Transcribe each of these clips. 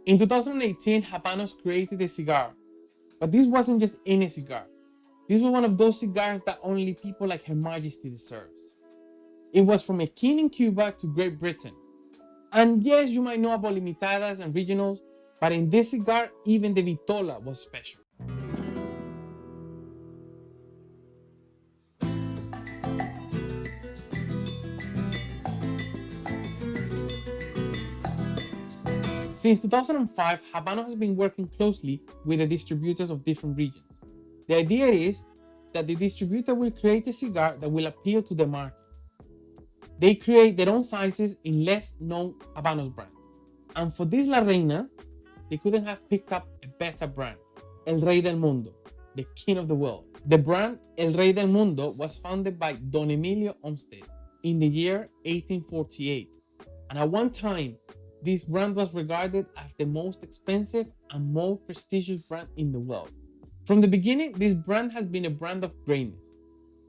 In 2018, Habanos created a cigar, but this wasn't just any cigar. This was one of those cigars that only people like Her Majesty deserves. It was from a king in Cuba to Great Britain. And yes, you might know about limitadas and regionals, but in this cigar, even the Vitola was special. Since 2005, Habanos has been working closely with the distributors of different regions. The idea is that the distributor will create a cigar that will appeal to the market. They create their own sizes in less known Habanos brand. And for this La Reina, they couldn't have picked up a better brand, El Rey del Mundo, the king of the world. The brand El Rey del Mundo was founded by Don Emilio Olmsted in the year 1848. And at one time, this brand was regarded as the most expensive and most prestigious brand in the world. From the beginning, this brand has been a brand of greatness.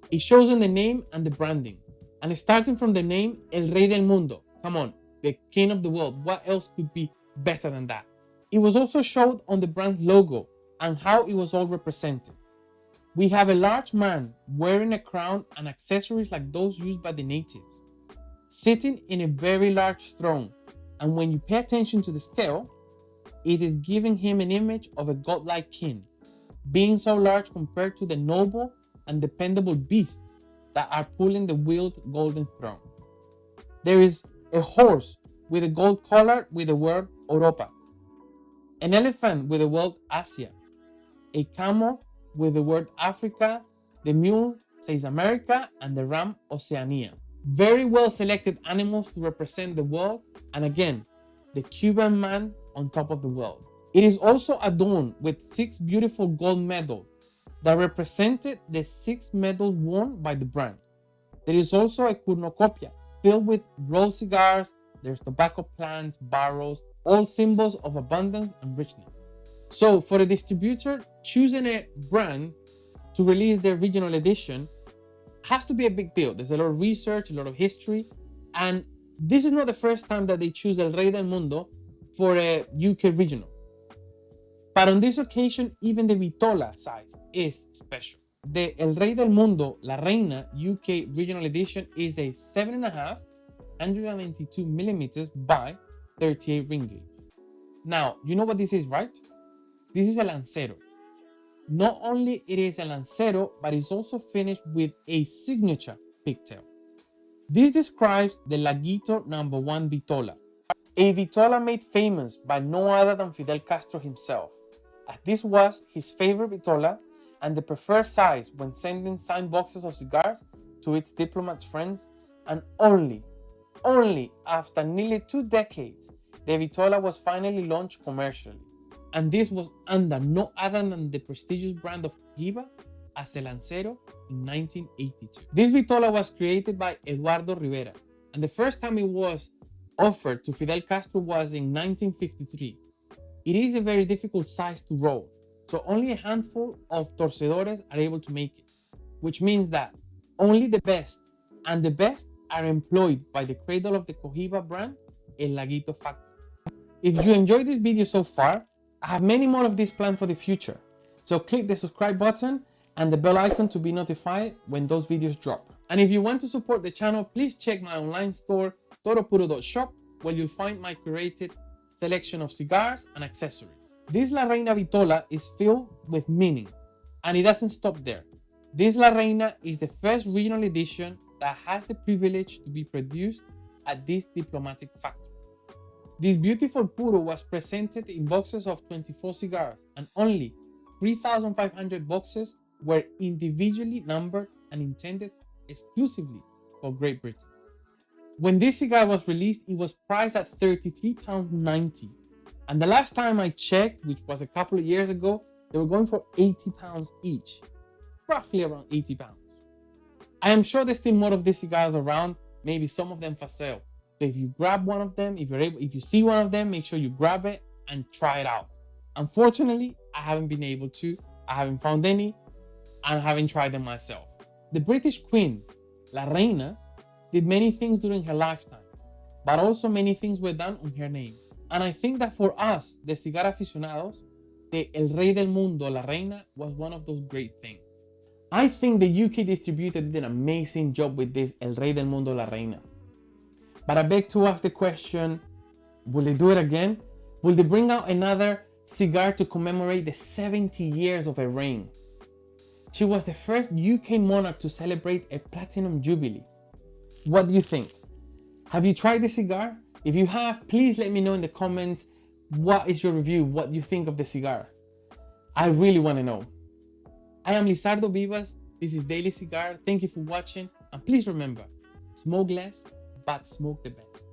It shows in the name and the branding. And starting from the name, El Rey del Mundo, come on, the king of the world, what else could be better than that? It was also showed on the brand's logo and how it was all represented. We have a large man wearing a crown and accessories like those used by the natives, sitting in a very large throne. And when you pay attention to the scale, it is giving him an image of a godlike king, being so large compared to the noble and dependable beasts that are pulling the wheeled golden throne. There is a horse with a gold collar with the word Europa, an elephant with the word Asia, a camel with the word Africa, the mule says America, and the ram Oceania. Very well selected animals to represent the world, and again, the Cuban man on top of the world. It is also adorned with 6 beautiful gold medals that represented the 6 medals won by the brand. There is also a cornucopia filled with rolled cigars, there's tobacco plants, barrels, all symbols of abundance and richness. So for a distributor, choosing a brand to release their regional edition has to be a big deal. There's a lot of research, a lot of history, and this is not the first time that they choose El Rey del Mundo for a UK regional. But on this occasion, even the Vitola size is special. The El Rey del Mundo La Reina UK regional edition is a 7.5, 192 millimeters by 38 ring gauge. Now, you know what this is, right? This is a Lancero. Not only it is a Lancero, but it's also finished with a signature pigtail. This describes the LAGUITO #1 Vitola, a Vitola made famous by no other than Fidel Castro himself, as this was his favorite Vitola and the preferred size when sending signed boxes of cigars to its diplomats' friends, and only after nearly 2 decades, the Vitola was finally launched commercially. And this was under no other than the prestigious brand of Cohiba as a Lancero in 1982. This Vitola was created by Eduardo Rivera, and the first time it was offered to Fidel Castro was in 1953. It is a very difficult size to roll, so only a handful of torcedores are able to make it, which means that only the best, and the best are employed by the cradle of the Cohiba brand, El Laguito factory. If you enjoyed this video so far, I have many more of these planned for the future, so click the subscribe button and the bell icon to be notified when those videos drop. And if you want to support the channel, please check my online store, toropuro.shop, where you'll find my curated selection of cigars and accessories. This La Reina Vitola is filled with meaning, and it doesn't stop there. This La Reina is the first regional edition that has the privilege to be produced at this diplomatic factory. This beautiful puro was presented in boxes of 24 cigars, and only 3,500 boxes were individually numbered and intended exclusively for Great Britain. When this cigar was released, it was priced at £33.90. And the last time I checked, which was a couple of years ago, they were going for £80 each, roughly around £80. I am sure there's still more of these cigars around, maybe some of them for sale. So if you grab one of them, if you see one of them, make sure you grab it and try it out. Unfortunately, I haven't been able to. I haven't found any, and I haven't tried them myself. The British Queen, La Reina, did many things during her lifetime, but also many things were done on her name. And I think that for us, the cigar aficionados, the El Rey del Mundo, La Reina, was one of those great things. I think the UK distributor did an amazing job with this El Rey del Mundo, La Reina. But I beg to ask the question, will they do it again? Will they bring out another cigar to commemorate the 70 years of her reign? She was the first UK monarch to celebrate a platinum jubilee. What do you think? Have you tried the cigar? If you have, please let me know in the comments what is your review, what you think of the cigar. I really want to know. I am Lisardo Vivas. This is Daily Cigar. Thank you for watching. And please remember, smoke less, but smoke the best.